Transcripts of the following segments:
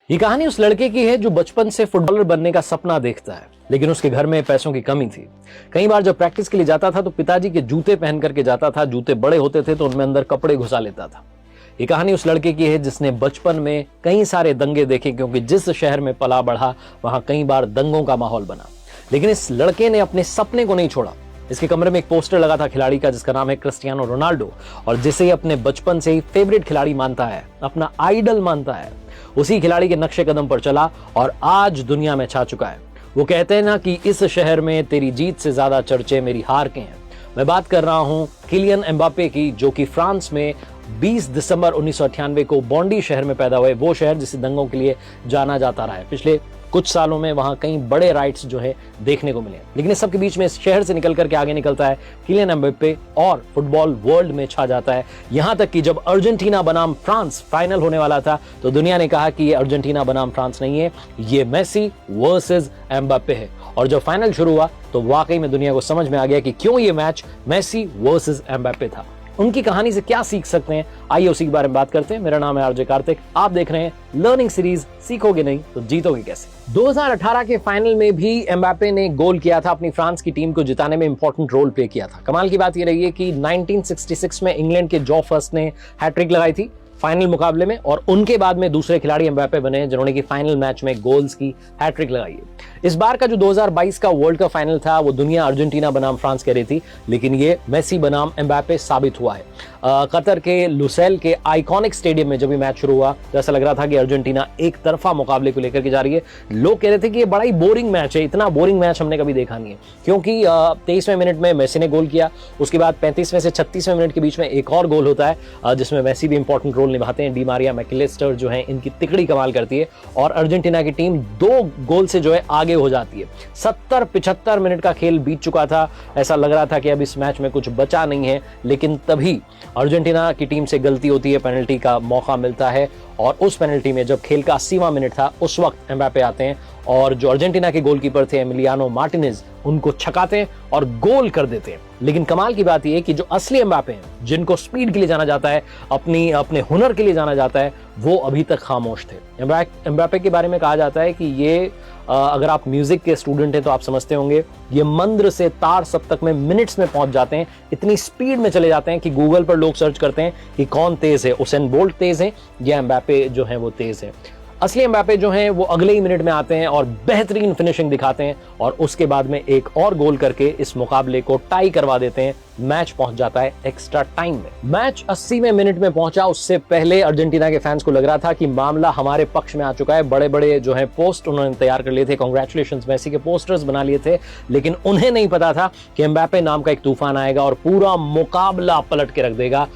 ये कहानी उस लड़के की है जो बचपन से फुटबॉलर बनने का सपना देखता है, लेकिन उसके घर में पैसों की कमी थी। कई बार जब प्रैक्टिस के लिए जाता था तो पिताजी के जूते पहन करके जाता था। जूते बड़े होते थे तो उनमें अंदर कपड़े घुसा लेता था। ये कहानी उस लड़के की है जिसने बचपन में कई सारे दंगे देखे, क्योंकि जिस शहर में पला बढ़ा वहां कई बार दंगों का माहौल बना। लेकिन इस लड़के ने अपने सपने को नहीं छोड़ा। इसके कमरे में एक पोस्टर लगा था खिलाड़ी का जिसका नाम है क्रिस्टियानो रोनाल्डो, और जिसे अपने बचपन से ही फेवरेट खिलाड़ी मानता है, अपना आइडल मानता है। उसी खिलाड़ी के नक्शे कदम पर चला और आज दुनिया में छा चुका है। वो कहते हैं ना कि इस शहर में तेरी जीत से ज्यादा चर्चे मेरी हार के हैं। मैं बात कर रहा हूं किलियन एम्बापे की, जो कि फ्रांस में 20 दिसंबर 1998 को बॉन्डी शहर में पैदा हुए। वो शहर जिसे दंगों के लिए जाना जाता रहा है। पिछले कुछ सालों में वहां कई बड़े राइट्स जो है देखने को मिले, लेकिन इस सब के बीच में इस शहर से निकल करके आगे निकलता है किलियन एम्बापे और फुटबॉल वर्ल्ड में छा जाता है। यहां तक कि जब अर्जेंटीना बनाम फ्रांस फाइनल होने वाला था तो दुनिया ने कहा कि ये अर्जेंटीना बनाम फ्रांस नहीं है, ये मेसी वर्सेस एम्बापे है। और जब फाइनल शुरू हुआ तो वाकई में दुनिया को समझ में आ गया कि क्यों ये मैच मेसी वर्सेस एम्बापे था। उनकी कहानी से क्या सीख सकते हैं, आइए उसी के बारे में बात करते हैं। मेरा नाम है आरजे कार्तिक, आप देख रहे हैं लर्निंग सीरीज सीखोगे नहीं तो जीतोगे कैसे। 2018 के फाइनल में भी एम्बापे ने गोल किया था, अपनी फ्रांस की टीम को जिताने में इंपॉर्टेंट रोल प्ले किया था। कमाल की बात यह रही है कि 1966 में इंग्लैंड के जॉ फर्स्ट ने हैट्रिक लगाई थी फाइनल मुकाबले में, और उनके बाद में दूसरे खिलाड़ी एम्बापे बने जिन्होंने की फाइनल मैच में गोल्स की हैट्रिक लगाई है। इस बार का जो 2022 का वर्ल्ड कप फाइनल था वो दुनिया अर्जेंटीना बनाम फ्रांस कह रही थी, लेकिन ये मेसी बनाम एम्बापे साबित हुआ है। कतर के लुसेल के आइकॉनिक स्टेडियम में जब ये मैच शुरू हुआ तो ऐसा लग रहा था कि अर्जेंटीना एक तरफा मुकाबले को लेकर के जा रही है। लोग कह रहे थे कि ये बड़ा ही बोरिंग मैच है, इतना बोरिंग मैच हमने कभी देखा नहीं है, क्योंकि 23वें मिनट में मेसी ने गोल किया, उसके बाद 35वें से 36वें मिनट के बीच में एक और गोल होता है जिसमें मेसी भी इंपॉर्टेंट रोल निभाते हैं। डी मारिया, मैकलिस्टर जो है इनकी तिकड़ी कमाल करती है और अर्जेंटीना की टीम 2 गोल से जो है आगे हो जाती है। 70-75 मिनट का खेल बीत चुका था, ऐसा लग रहा था कि अब इस मैच में कुछ बचा नहीं है, लेकिन तभी अर्जेंटीना की टीम से गलती होती है, पेनल्टी का मौका मिलता है, और उस पेनल्टी में जब खेल का 80वां मिनट था उस वक्त एम्बापे आते हैं और जो अर्जेंटीना के गोलकीपर थे एमिलियानो मार्टिनेज उनको छकाते हैं और गोल कर देते हैं। लेकिन कमाल की बात यह है कि जो असली एम्बापे हैं, जिनको स्पीड के लिए जाना जाता है, अपने हुनर के लिए जाना जाता है, वो अभी तक खामोश थे। एम्बापे के बारे में कहा जाता है कि ये अगर आप म्यूजिक के स्टूडेंट हैं तो आप समझते होंगे, ये मंद्र से तार सप्तक में मिनट्स में पहुंच जाते हैं, इतनी स्पीड में चले जाते हैं कि गूगल पर लोग सर्च करते हैं कि कौन तेज है, उसेन बोल्ट तेज है या एम्बापे जो है वो तेज है। असली एम्बापे जो हैं वो अगले ही मिनट में आते हैं और बेहतरीन फिनिशिंग दिखाते हैं और उसके बाद में एक और गोल करके इस मुकाबले को टाई करवा देते हैं। मैच पहुंच जाता है एक्स्ट्रा टाइम में। मैच 80वें मिनट में पहुंचा, उससे पहले अर्जेंटीना के फैंस को लग रहा था कि मामला हमारे पक्ष में आ चुका है। बड़े बड़े जो है पोस्ट उन्होंने तैयार कर लिए थे, कांग्रेचुलेशंस मेसी के पोस्टर्स बना लिए थे, लेकिन उन्हें नहीं पता था कि एम्बापे नाम का एक तूफान आएगा और पूरा मुकाबला पलट के रख देगा।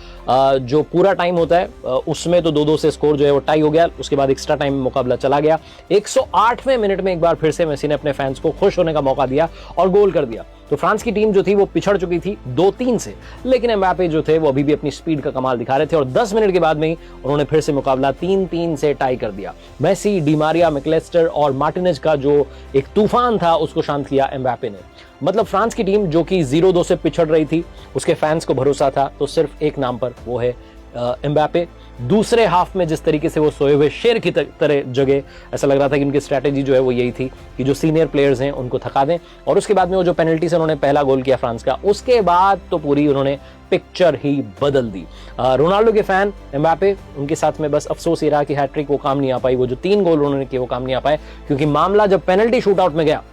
जो पूरा टाइम होता है उसमें तो 2-2 से स्कोर जो है वो टाई हो गया, उसके बाद एक्स्ट्रा टाइम में मुकाबला चला गया। 108वें मिनट में एक बार फिर से मेसी ने अपने फैंस को खुश होने का मौका दिया और गोल कर दिया। तो फ्रांस की टीम जो थी वो पिछड़ चुकी थी 2-3 से, लेकिन एम्बापे जो थे वो अभी भी अपनी स्पीड का कमाल दिखा रहे थे और 10 मिनट के बाद में ही उन्होंने फिर से मुकाबला 3-3 से टाई कर दिया। मेसी, डी मारिया, मैकलिस्टर और मार्टिनेज का जो एक तूफान था उसको शांत किया एम्बापे ने। मतलब फ्रांस की टीम जो कि 0-2 से पिछड़ रही थी, उसके फैंस को भरोसा था तो सिर्फ एक नाम पर, वो है एम्बापे। दूसरे हाफ में जिस तरीके से वो सोए हुए शेर की तरह जगह, ऐसा लग रहा था कि उनकी स्ट्रैटेजी जो है वो यही थी कि जो सीनियर प्लेयर्स हैं उनको थका दें, और उसके बाद में वो जो पेनल्टी से उन्होंने पहला गोल किया फ्रांस का, उसके बाद तो पूरी उन्होंने पिक्चर ही बदल दी। रोनाल्डो के फैन एम्बापे, उनके साथ में बस अफसोस ये रहा कि हैट्रिक वो काम नहीं आ पाई, वो जो 3 गोल उन्होंने किए वो काम नहीं आ पाए, क्योंकि मामला जब पेनल्टी शूटआउट में गया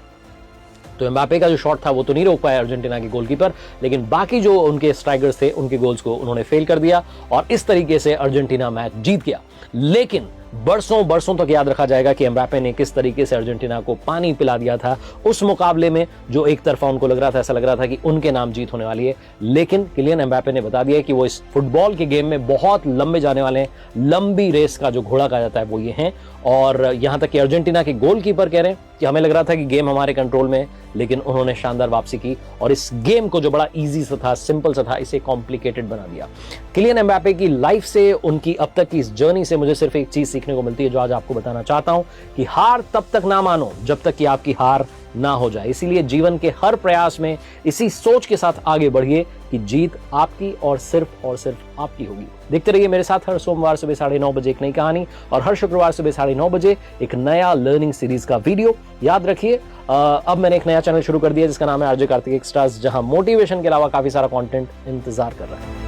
तो एम्बापे का जो शॉट था वो तो नहीं रोक पाया अर्जेंटीना के गोलकीपर, लेकिन बाकी जो उनके स्ट्राइकर्स थे उनके गोल्स को उन्होंने फेल कर दिया और इस तरीके से अर्जेंटीना मैच जीत गया। लेकिन बरसों तक याद रखा जाएगा कि एम्बापे ने किस तरीके से अर्जेंटीना को पानी पिला दिया था उस मुकाबले में, जो एक तरफा उनको लग रहा था, ऐसा लग रहा था कि उनके नाम जीत होने वाली है। लेकिन किलियन एम्बापे ने बता दिया कि वो इस फुटबॉल के गेम में बहुत लंबे जाने वाले हैं, लंबी रेस का जो घोड़ा कहा जाता है वो ये है। और यहां तक कि अर्जेंटीना के गोलकीपर कह रहे हैं कि हमें लग रहा था कि गेम हमारे कंट्रोल में है, लेकिन उन्होंने शानदार वापसी की और इस गेम को जो बड़ा इजी सा था, सिंपल सा था, इसे कॉम्प्लिकेटेड बना दिया। किलियन एम्बापे की लाइफ से, उनकी अब तक की इस जर्नी से मुझे सिर्फ एक चीज सीखने को मिलती है जो आज आपको बताना चाहता हूं, कि हार तब तक ना मानो जब तक कि आपकी हार ना हो जाए। इसीलिए जीवन के हर प्रयास में इसी सोच के साथ आगे बढ़िए कि जीत आपकी और सिर्फ आपकी होगी। देखते रहिए मेरे साथ हर सोमवार सुबह 9:30 बजे एक नई कहानी और हर शुक्रवार सुबह 9:30 बजे एक नया लर्निंग सीरीज का वीडियो। याद रखिए अब मैंने एक नया चैनल शुरू कर दिया जिसका नाम है आरजे कार्तिक एक्स्ट्रास, जहां मोटिवेशन के अलावा काफी सारा कंटेंट इंतजार कर रहा है।